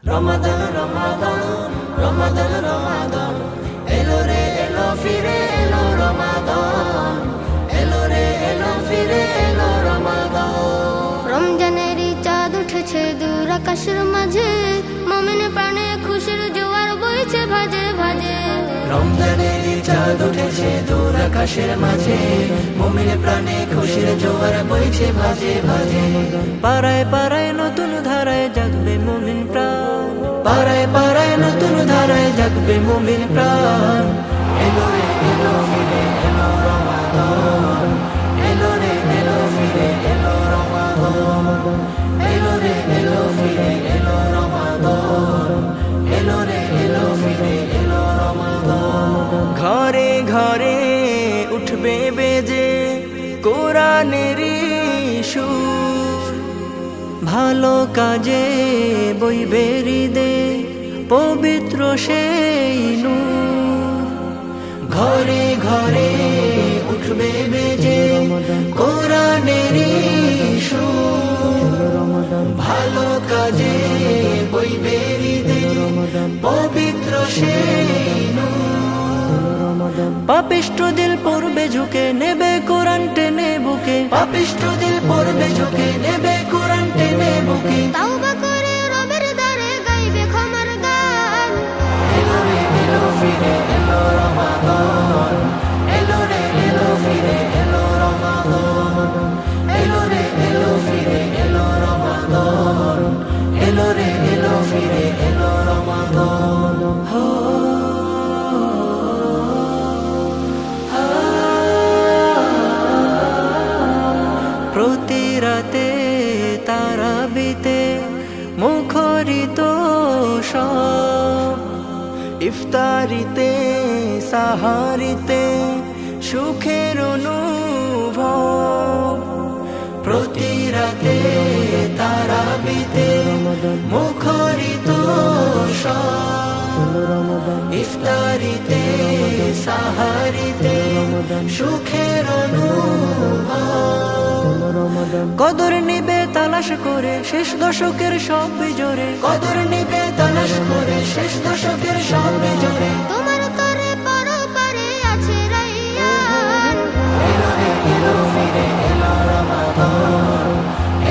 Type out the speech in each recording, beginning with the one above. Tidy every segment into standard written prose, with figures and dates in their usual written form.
রমাদান রমাদান রমাদান রমাদান এলো রে এলো ফিরে এলো রমাদান এলো রে এলো ফিরে এলো রমাদান। রমজানেরই চাঁদ উঠেছে দূর আকাশের মাঝে, মুমিন প্রাণে খুশির জোয়ার বইছে ভাজে ভাজে। রমজানেরই চাঁদ উঠেছে দূর আকাশের মাঝে, মুমিন প্রাণে খুশির জোয়ার বইছে ভাজে ভাজে। পাড়ায় পাড়ায় নতুন ধারায় জাগবে মুমিন প্রাণ, পাড়ায় পাড়ায় নতুন ধারায় জাগবে মুমিন প্রাণ। এলো রে এলো ফিরে এলো রমাদান, এলো রে এলো ফিরে এলো রমাদান, এলো রে এলো ফিরে এলো রমাদান, এলো রে এলো ফিরে এলো রমাদান। ঘরে ঘরে উঠবে বেজে কোরআনেরই সুর, ভালো কাজে বইবে হৃদে পবিত্র সেই নূর। ঘরে ঘরে উঠবে বেজে কোরআনেরই সুর, ভালো কাজে বইবে হৃদে পবিত্র সেই নূর। পাপিষ্ঠ দিল পড়বে ঝুঁকে নেবে কোরআন টেনে বুকে, পাপিষ্ঠ দিল পড়বে ঝুঁকে নেবে কোরআন টেনে বুকে। তাওবা করে রবের দ্বারে গাইবে ক্ষমার গান। এলো রে এলো ফিরে এলো রমাদান, এলো রে এলো ফিরে এলো রমাদান, এলো রে এলো ফিরে এলো রমাদান, এলো রে এলো ফিরে এলো রমাদান। প্রতি রাতে তারাবিতে মুখরিত সব, ইফতারিতে সাহারিতে সুখের অনুভব। প্রতি রাতে তারাবিতে মুখরিত সব, ইফতারিতে সাহারিতে সুখের অনুভব। কদর নিবে তালাশ করে শেষ দশকের সব বিজোরে, কদর নিবে তালাশ করে শেষ দশকের সব বেজোরে। তোমার তরে পরপারে আছে রাইয়ান। এলো রে এলো ফিরে এলো রমাদান,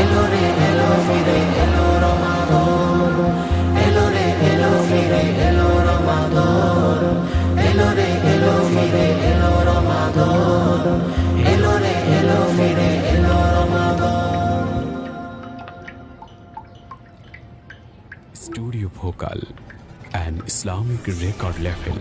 এলো রে এলো ফিরে এলো রমাদান, এলো রে এলো ফিরে এলো রমাদান, এলো রে এলো ফিরে এলো রমাদান, এলো রে এলো ফিরে এলো রমাদান। Studio Bhokal, an Islamic record label.